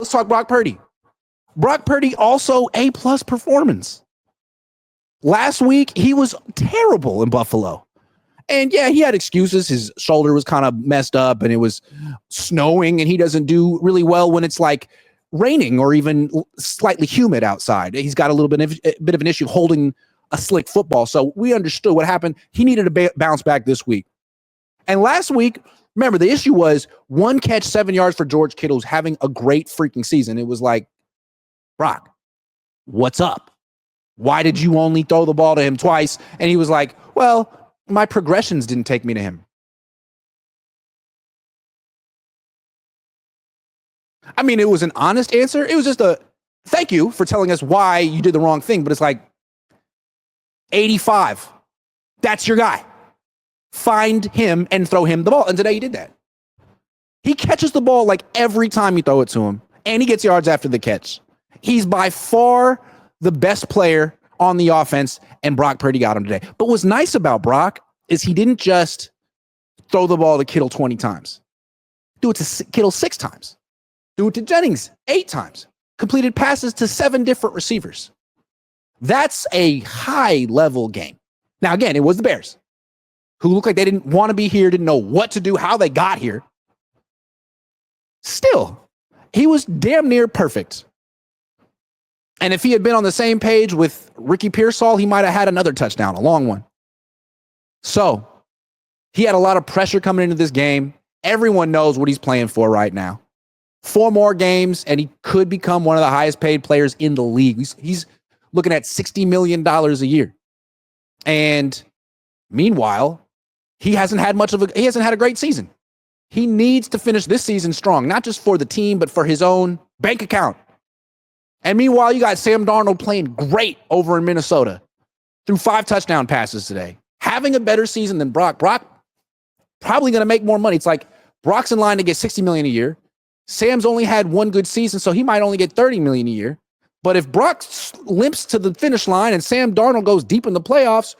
Let's talk Brock Purdy. Brock Purdy also A-plus performance. Last week, he was terrible in Buffalo. And yeah, he had excuses. His shoulder was kind of messed up and it was snowing and he doesn't do really well when it's like raining or even slightly humid outside. He's got a bit of an issue holding a slick football. So we understood what happened. He needed to bounce back this week. And last week, remember, the issue was 1 catch, 7 yards for George Kittle, who's having a great freaking season. It was like, Brock, what's up? Why did you only throw the ball to him twice? And he was like, well, my progressions didn't take me to him. I mean, it was an honest answer. It was just a thank you for telling us why you did the wrong thing. But it's like 85. That's your guy. Find him and throw him the ball. And today he did that. He catches the ball like every time you throw it to him. And he gets yards after the catch. He's by far the best player on the offense, and Brock Purdy got him today. But what's nice about Brock is he didn't just throw the ball to Kittle 20 times. Do it to Kittle 6 times. Do it to Jennings 8 times. Completed passes to 7 different receivers. That's a high-level game. Now, again, it was the Bears, who looked like they didn't want to be here, didn't know what to do, how they got here. Still, he was damn near perfect. And if he had been on the same page with Ricky Pearsall, he might have had another touchdown, a long one. So he had a lot of pressure coming into this game. Everyone knows what he's playing for right now. 4 more games, and he could become one of the highest paid players in the league. He's looking at $60 million a year. And meanwhile, he hasn't had a great season. He needs to finish this season strong, not just for the team, but for his own bank account. And meanwhile, you got Sam Darnold playing great over in Minnesota. Threw 5 touchdown passes today. Having a better season than Brock. Brock probably going to make more money. It's like Brock's in line to get $60 million a year. Sam's only had 1 good season, so he might only get $30 million a year. But if Brock limps to the finish line and Sam Darnold goes deep in the playoffs,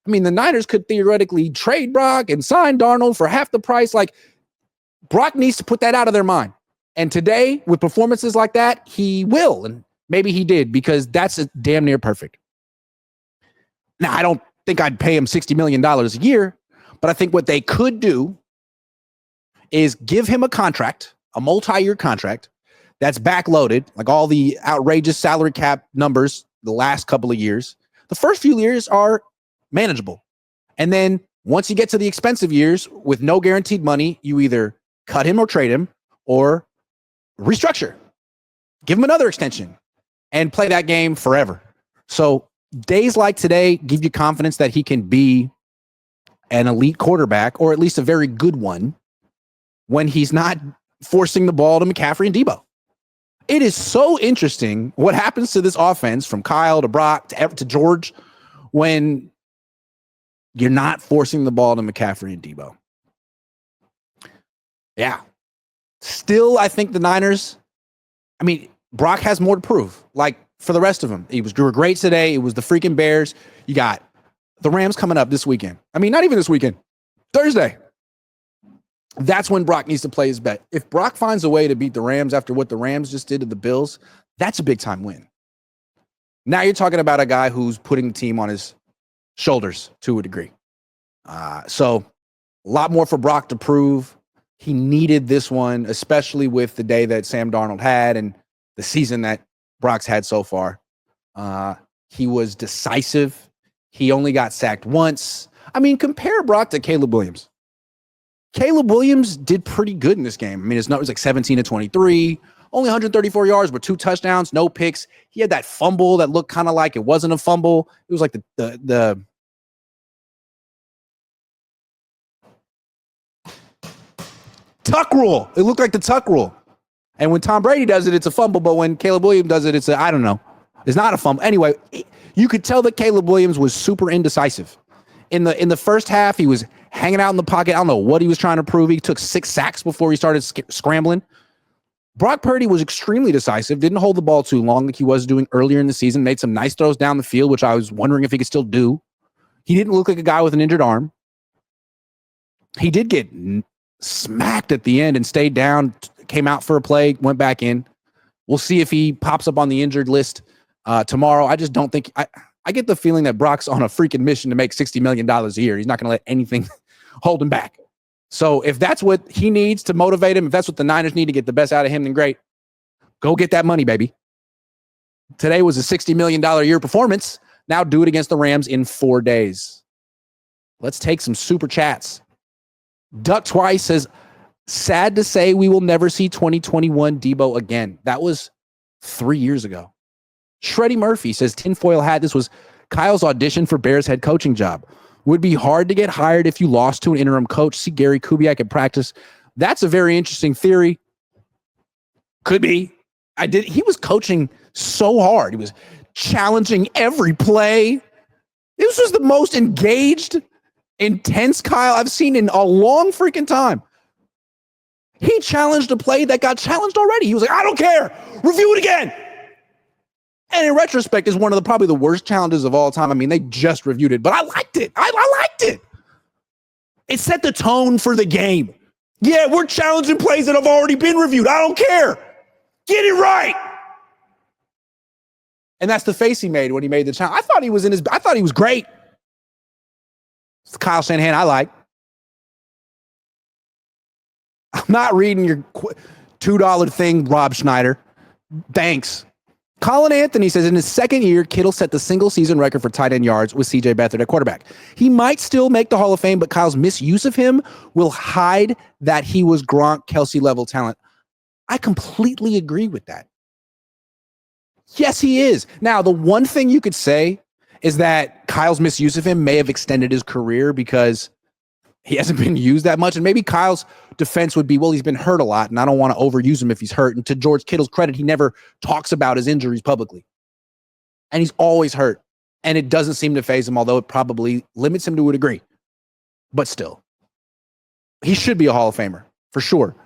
I mean, the Niners could theoretically trade Brock and sign Darnold for half the price. Like, Brock needs to put that out of their mind. And today, with performances like that, he will. And maybe he did, because that's a damn near perfect. Now, I don't think I'd pay him $60 million a year, but I think what they could do is give him a contract, a multi-year contract that's backloaded, like all the outrageous salary cap numbers the last couple of years. The first few years are manageable. And then once you get to the expensive years with no guaranteed money, you either cut him or trade him or restructure. Give him another extension and play that game forever. So days like today give you confidence that he can be an elite quarterback, or at least a very good one, when he's not forcing the ball to McCaffrey and Debo. It is so interesting what happens to this offense from Kyle to Brock to George when you're not forcing the ball to McCaffrey and Debo. Yeah. Still, I think the Niners, I mean, Brock has more to prove. Like, for the rest of them, they were great today. It was the freaking Bears. You got the Rams coming up this weekend. I mean, not even this weekend. Thursday. That's when Brock needs to play his bet. If Brock finds a way to beat the Rams after what the Rams just did to the Bills, that's a big-time win. Now you're talking about a guy who's putting the team on his shoulders to a degree. So a lot more for Brock to prove. He needed this one, especially with the day that Sam Darnold had and the season that Brock's had so far. He was decisive. He only got sacked once. I mean, compare Brock to Caleb Williams. Caleb Williams did pretty good in this game. I mean, his numbers like 17 to 23, only 134 yards, but 2 touchdowns, no picks. He had that fumble that looked kind of like it wasn't a fumble. It was like the tuck rule. It looked like the tuck rule. And when Tom Brady does it, it's a fumble. But when Caleb Williams does it, I don't know. It's not a fumble. Anyway, you could tell that Caleb Williams was super indecisive. In the first half, he was hanging out in the pocket. I don't know what he was trying to prove. He took 6 sacks before he started scrambling. Brock Purdy was extremely decisive, didn't hold the ball too long like he was doing earlier in the season, made some nice throws down the field, which I was wondering if he could still do. He didn't look like a guy with an injured arm. He did get smacked at the end and stayed down, came out for a play, went back in. We'll see if he pops up on the injured list tomorrow. I just don't think I get the feeling that Brock's on a freaking mission to make $60 million a year. He's not going to let anything hold him back. So if that's what he needs to motivate him, if that's what the Niners need to get the best out of him, then great. Go get that money, baby. Today was a $60 million a year performance. Now do it against the Rams in 4 days. Let's take some super chats. Duck Twice says, sad to say we will never see 2021 Debo again. That was 3 years ago. Shreddy Murphy says, tinfoil hat, this was Kyle's audition for Bears head coaching job. Would be hard to get hired if you lost to an interim coach. See Gary Kubiak in practice. That's a very interesting theory. Could be. He was coaching so hard. He was challenging every play. This was the most engaged, intense Kyle I've seen in a long freaking time. He challenged a play that got challenged already. He was like, I don't care. Review it again. And in retrospect, is one of probably the worst challenges of all time. I mean, they just reviewed it, but I liked it. I liked it. It set the tone for the game. Yeah, we're challenging plays that have already been reviewed. I don't care. Get it right. And that's the face he made when he made the challenge. I thought he was great. It's the Kyle Shanahan I like. I'm not reading your $2 thing, Rob Schneider. Thanks. Colin Anthony says in his second year, Kittle set the single season record for tight end yards with CJ Beathard at quarterback. He might still make the Hall of Fame, but Kyle's misuse of him will hide that he was Gronk, Kelsey level talent. I completely agree with that. Yes, he is. Now, the one thing you could say is that Kyle's misuse of him may have extended his career because he hasn't been used that much. And maybe Kyle's defense would be, well, he's been hurt a lot, and I don't want to overuse him if he's hurt. And to George Kittle's credit, he never talks about his injuries publicly. And he's always hurt. And it doesn't seem to faze him, although it probably limits him to a degree. But still, he should be a Hall of Famer, for sure.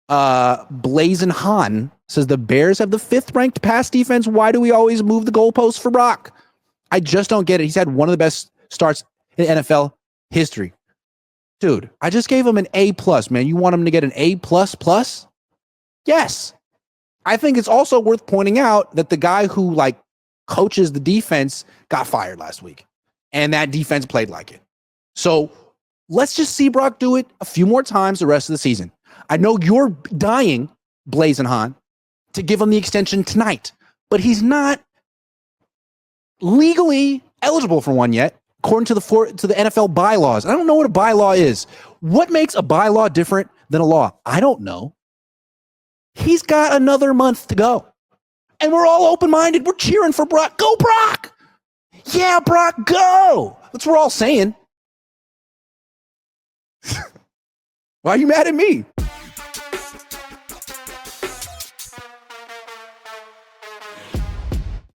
Blazin' Han says, the Bears have the 5th ranked pass defense. Why do we always move the goalposts for Brock? I just don't get it. He's had one of the best starts in NFL history. Dude, I just gave him an A+, man. You want him to get an A++? Yes. I think it's also worth pointing out that the guy who coaches the defense got fired last week, and that defense played like it. So let's just see Brock do it a few more times the rest of the season. I know you're dying, Blazin' Han, to give him the extension tonight, but he's not legally eligible for one yet, according to the NFL bylaws. I don't know what a bylaw is. What makes a bylaw different than a law? I don't know. He's got another month to go. And we're all open-minded. We're cheering for Brock. Go, Brock! Yeah, Brock, go! That's what we're all saying. Why are you mad at me?